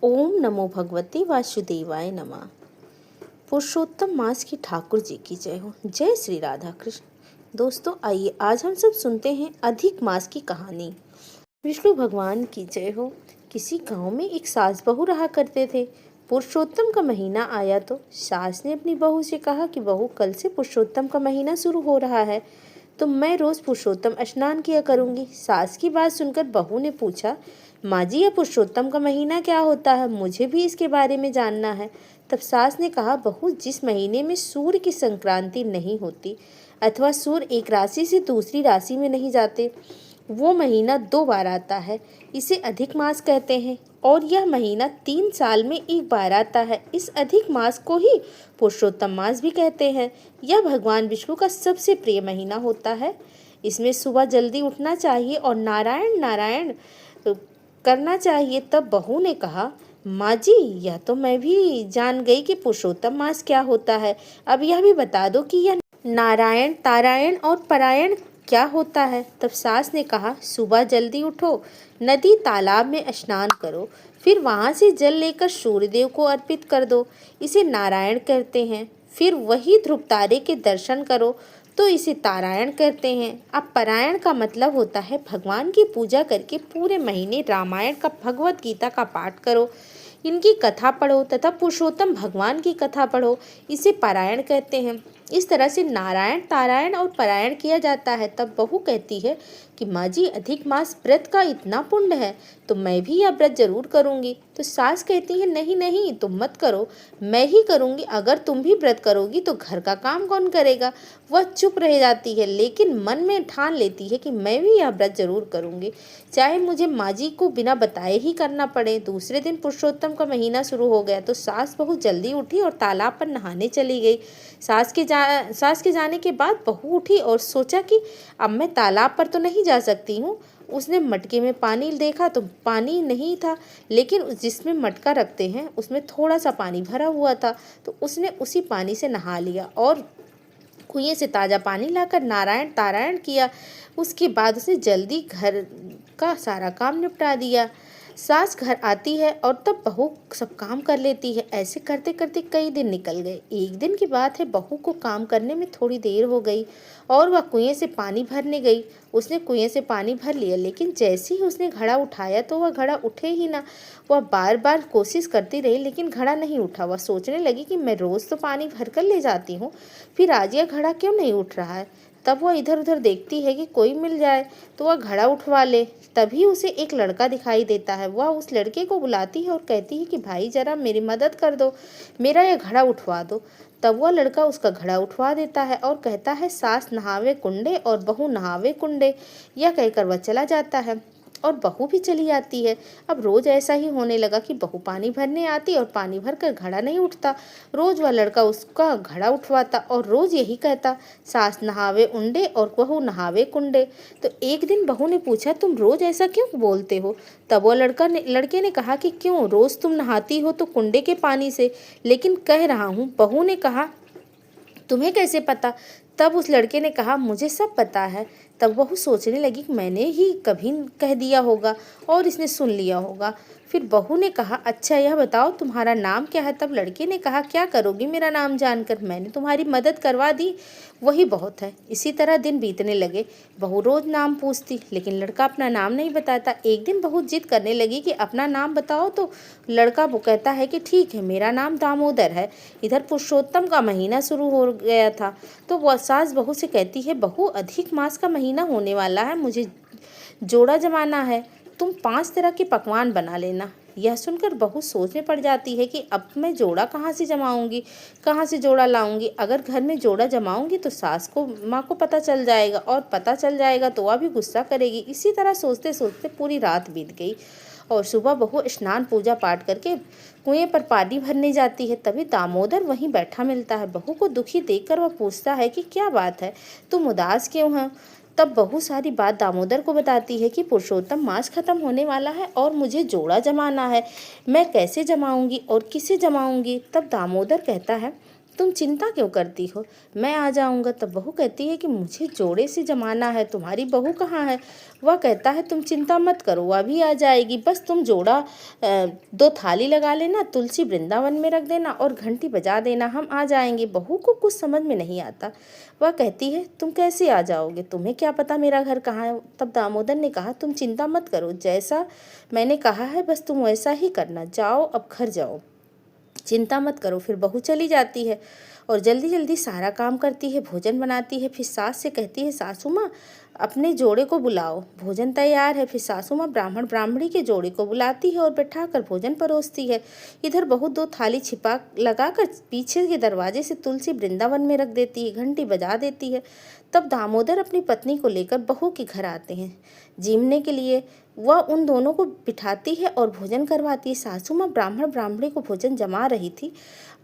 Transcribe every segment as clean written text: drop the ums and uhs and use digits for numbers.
ओम नमो भगवते वासुदेवाय नमः। पुरुषोत्तम मास की ठाकुर जी की जय हो। जय श्री राधा कृष्ण। दोस्तों आइए आज हम सब सुनते हैं अधिक मास की कहानी। विष्णु भगवान की जय हो। किसी गांव में एक सास बहू रहा करते थे। पुरुषोत्तम का महीना आया तो सास ने अपनी बहू से कहा कि बहू, कल से पुरुषोत्तम का महीना शुरू हो रहा है तो मैं रोज पुरुषोत्तम स्नान किया करूंगी। सास की बात सुनकर बहू ने पूछा, माँ जी, यह पुरुषोत्तम का महीना क्या होता है? मुझे भी इसके बारे में जानना है। तब सास ने कहा, बहू, जिस महीने में सूर्य की संक्रांति नहीं होती अथवा सूर्य एक राशि से दूसरी राशि में नहीं जाते, वो महीना 2 बार आता है, इसे अधिक मास कहते हैं। और यह महीना 3 साल में एक बार आता है। इस अधिक मास को ही पुरुषोत्तम मास भी कहते हैं। यह भगवान विष्णु का सबसे प्रिय महीना होता है। इसमें सुबह जल्दी उठना चाहिए और नारायण नारायण करना चाहिए। तब बहू ने कहा, माँ जी, यह तो मैं भी जान गई कि पुरुषोत्तम मास क्या होता है। अब यह भी बता दो कि यह नारायण, तारायण और परायण क्या होता है। तब सास ने कहा, सुबह जल्दी उठो, नदी तालाब में स्नान करो, फिर वहाँ से जल लेकर सूर्यदेव को अर्पित कर दो, इसे नारायण कहते हैं। फिर वही ध्रुव तारे के दर्शन करो तो इसे तारायण कहते हैं। अब परायण का मतलब होता है भगवान की पूजा करके पूरे महीने रामायण का, भगवत गीता का पाठ करो, इनकी कथा पढ़ो तथा पुरुषोत्तम भगवान की कथा पढ़ो, इसे पारायण कहते हैं। इस तरह से नारायण, तारायण और पारायण किया जाता है। तब बहू कहती है कि माँ जी, अधिक मास व्रत का इतना पुण्य है तो मैं भी यह व्रत जरूर करूँगी। तो सास कहती है, नहीं नहीं, तुम मत करो, मैं ही करूँगी। अगर तुम भी व्रत करोगी तो घर का काम कौन करेगा? वह चुप रह जाती है, लेकिन मन में ठान लेती है कि मैं भी यह व्रत जरूर करूँगी, चाहे मुझे माँ जी को बिना बताए ही करना पड़े। दूसरे दिन पुरुषोत्तम का महीना शुरू हो गया तो सास बहू जल्दी उठी और तालाब पर नहाने चली गई। सास के जाने के बाद बहू उठी और सोचा कि अब मैं तालाब पर तो नहीं जा सकती हूँ। उसने मटके में पानी देखा तो पानी नहीं था, लेकिन जिसमें मटका रखते हैं उसमें थोड़ा सा पानी भरा हुआ था। तो उसने उसी पानी से नहा लिया और कुएं से ताज़ा पानी लाकर नारायण तारायण किया। उसके बाद उसने जल्दी घर का सारा काम निपटा दिया। सास घर आती है और तब बहू सब काम कर लेती है। ऐसे करते करते कई दिन निकल गए। एक दिन की बात है, बहू को काम करने में थोड़ी देर हो गई और वह कुएं से पानी भरने गई। उसने कुएं से पानी भर लिया, लेकिन जैसे ही उसने घड़ा उठाया तो वह घड़ा उठे ही ना। वह बार बार कोशिश करती रही, लेकिन घड़ा नहीं उठा। वह सोचने लगी कि मैं रोज़ तो पानी भर कर ले जाती हूँ, फिर आज यह घड़ा क्यों नहीं उठ रहा है। तब वह इधर उधर देखती है कि कोई मिल जाए तो वह घड़ा उठवा ले। तभी उसे एक लड़का दिखाई देता है। वह उस लड़के को बुलाती है और कहती है कि भाई, जरा मेरी मदद कर दो, मेरा यह घड़ा उठवा दो। तब वह लड़का उसका घड़ा उठवा देता है और कहता है, सास नहावे कुंडे और बहू नहावे कुंडे। यह कहकर वह चला जाता है और बहू भी चली आती है। अब रोज ऐसा ही होने लगा कि बहू पानी भरने आती और पानी भरकर घड़ा नहीं उठता। रोज वह लड़का उसका घड़ा उठवाता और रोज यही कहता, सास नहावे उंडे और बहू नहावे कुंडे। तो एक दिन बहू ने पूछा, तुम रोज ऐसा क्यों बोलते हो? तब वह लड़के ने कहा कि क्यों, रोज तुम नहाती हो तो कुंडे के पानी से, लेकिन कह रहा हूँ। बहू ने कहा, तुम्हें कैसे पता? तब उस लड़के ने कहा, मुझे सब पता है। तब वह सोचने लगी कि मैंने ही कभी कह दिया होगा और इसने सुन लिया होगा। फिर बहू ने कहा, अच्छा यह बताओ तुम्हारा नाम क्या है? तब लड़के ने कहा, क्या करोगी मेरा नाम जानकर? मैंने तुम्हारी मदद करवा दी, वही बहुत है। इसी तरह दिन बीतने लगे। बहू रोज नाम पूछती, लेकिन लड़का अपना नाम नहीं बताता। एक दिन बहू जिद करने लगी कि अपना नाम बताओ। तो लड़का वो कहता है कि ठीक है, मेरा नाम दामोदर है। इधर पुरुषोत्तम का महीना शुरू हो गया था तो वह सास बहू से कहती है, बहू, अधिक मास का महीना होने वाला है, मुझे जोड़ा जमाना है, तुम 5 तरह के पकवान बना लेना। यह सुनकर बहू सोचने पड़ जाती है कि अब मैं जोड़ा कहाँ से जमाऊंगी, कहाँ से जोड़ा लाऊंगी। अगर घर में जोड़ा जमाऊंगी तो सास को, माँ को पता चल जाएगा और पता चल जाएगा तो वह भी गुस्सा करेगी। इसी तरह सोचते सोचते पूरी रात बीत गई और सुबह बहू स्नान पूजा पाठ करके कुएं पर पानी भरने जाती है। तभी दामोदर वहीं बैठा मिलता है। बहू को दुखी देखकर वह पूछता है कि क्या बात है, तुम उदास क्यों हो? तब बहू सारी बात दामोदर को बताती है कि पुरुषोत्तम मास खत्म होने वाला है और मुझे जोड़ा जमाना है, मैं कैसे जमाऊंगी और किसे जमाऊंगी? तब दामोदर कहता है तुम चिंता क्यों करती हो, मैं आ जाऊंगा। तब बहू कहती है कि मुझे जोड़े से जमाना है, तुम्हारी बहू कहाँ है। वह कहता है तुम चिंता मत करो, वह भी आ जाएगी, बस तुम जोड़ा 2 थाली लगा लेना, तुलसी वृंदावन में रख देना और घंटी बजा देना, हम आ जाएंगे। बहू को कुछ समझ में नहीं आता। वह कहती है तुम कैसे आ जाओगे, तुम्हें क्या पता मेरा घर कहाँ है। तब दामोदर ने कहा तुम चिंता मत करो, जैसा मैंने कहा है बस तुम वैसा ही करना, जाओ अब घर जाओ, चिंता मत करो। फिर बहू चली जाती है और जल्दी जल्दी सारा काम करती है, भोजन बनाती है। फिर सास से कहती है सासू माँ अपने जोड़े को बुलाओ, भोजन तैयार है। फिर सासू माँ ब्राह्मण ब्राह्मणी के जोड़े को बुलाती है और बैठाकर भोजन परोसती है। इधर बहू 2 थाली छिपा लगाकर पीछे के दरवाजे से तुलसी वृंदावन में रख देती है, घंटी बजा देती है। तब दामोदर अपनी पत्नी को लेकर बहू के घर आते हैं जीमने के लिए। वह उन दोनों को बिठाती है और भोजन करवाती है। सासू माँ ब्राह्मण ब्राह्मणी को भोजन जमा रही थी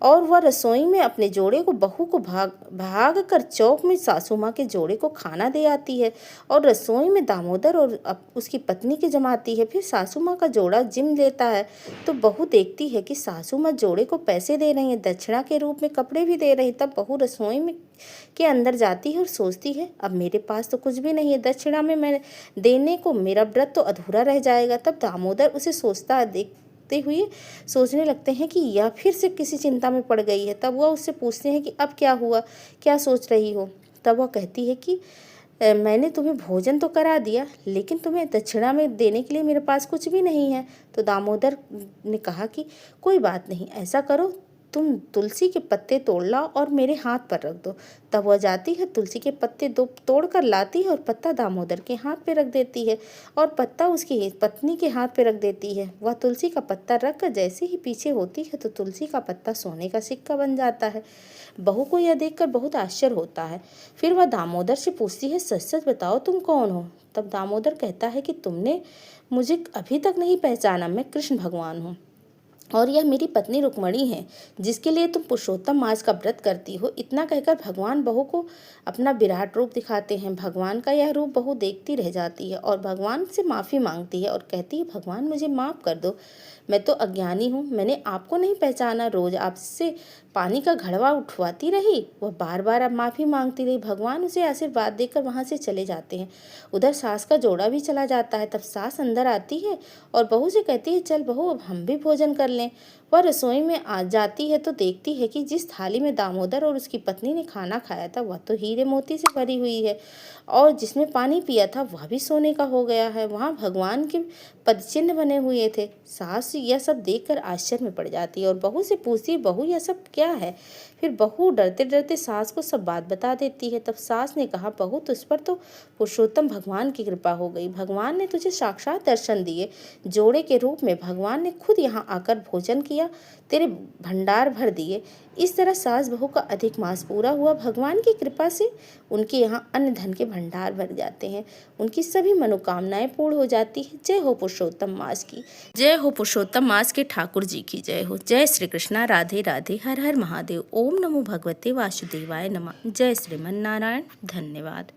और वह रसोई में अपने जोड़े को बहू को भाग कर चौक में सासू माँ के जोड़े को खाना दे आती है और रसोई में दामोदर और उसकी पत्नी के जमाती है। फिर सासू माँ का जोड़ा जिम लेता है तो बहू देखती है कि सासू माँ जोड़े को पैसे दे रही हैं, दक्षिणा के रूप में कपड़े भी दे रही। तब बहू रसोई में के अंदर जाती है और सोचती है अब मेरे पास तो कुछ भी नहीं है, दक्षिणा में मैं देने को मेरा व्रत तो अधूरा रह जाएगा। तब दामोदर उसे देखते हुए सोचने लगते हैं कि यह फिर से किसी चिंता में पड़ गई है। तब वह उससे पूछते हैं कि अब क्या हुआ, क्या सोच रही हो। तब वह कहती है कि मैंने तुम्हें भोजन तो करा दिया, लेकिन तुम्हें दक्षिणा में देने के लिए मेरे पास कुछ भी नहीं है। तो दामोदर ने कहा कि कोई बात नहीं, ऐसा करो तुम तुलसी के पत्ते तोड़ लाओ और मेरे हाथ पर रख दो। तब वह जाती है, तुलसी के पत्ते 2 तोड़ कर लाती है और पत्ता दामोदर के हाथ पे रख देती है और पत्ता उसकी पत्नी के हाथ पे रख देती है। वह तुलसी का पत्ता रख कर जैसे ही पीछे होती है तो तुलसी का पत्ता सोने का सिक्का बन जाता है। बहू को यह देखकर बहुत आश्चर्य होता है। फिर वह दामोदर से पूछती है सच सच बताओ तुम कौन हो। तब दामोदर कहता है कि तुमने मुझे अभी तक नहीं पहचाना, मैं कृष्ण भगवान हूँ और यह मेरी पत्नी रुक्मणी है जिसके लिए तुम पुरुषोत्तम मास का व्रत करती हो। इतना कहकर भगवान बहू को अपना विराट रूप दिखाते हैं। भगवान का यह रूप बहू देखती रह जाती है और भगवान से माफ़ी मांगती है और कहती है भगवान मुझे माफ़ कर दो, मैं तो अज्ञानी हूँ, मैंने आपको नहीं पहचाना, रोज आपसे पानी का घड़वा उठवाती रही। वह बार बार अब माफ़ी मांगती रही। भगवान उसे आशीर्वाद देकर वहाँ से चले जाते हैं। उधर सास का जोड़ा भी चला जाता है। तब सास अंदर आती है और बहू से कहती है चल बहू अब हम भी भोजन कर लें। वह रसोई में आ जाती है तो देखती है कि जिस थाली में दामोदर और उसकी पत्नी ने खाना खाया था वह तो हीरे मोती से भरी हुई है और जिसमें पानी पिया था वह भी सोने का हो गया है। वहाँ भगवान के पदचिन्ह बने हुए थे। सास यह सब देखकर आश्चर्य में पड़ जाती है और बहू से पूछती है बहू यह सब क्या है। फिर बहू डरते डरते सास को सब बात बता देती है। तब सास ने कहा बहू तुझ पर तो पुरुषोत्तम भगवान की कृपा हो गई, भगवान ने तुझे साक्षात दर्शन दिए, जोड़े के रूप में भगवान ने खुद यहाँ आकर भोजन किया, तेरे भंडार भर दिए। इस तरह सास बहू का अधिक मास पूरा हुआ। भगवान की कृपा से उनके यहाँ अन्न धन के भंडार भर जाते हैं, उनकी सभी मनोकामनाएं पूर्ण हो जाती है। जय हो पुरुषोत्तम मास की, जय हो पुरुषोत्तम मास के ठाकुर जी की जय हो। जय श्री कृष्णा, राधे राधे, हर हर महादेव। ओम नमो भगवते वासुदेवाय नमः। जय श्रीमन नारायण। धन्यवाद।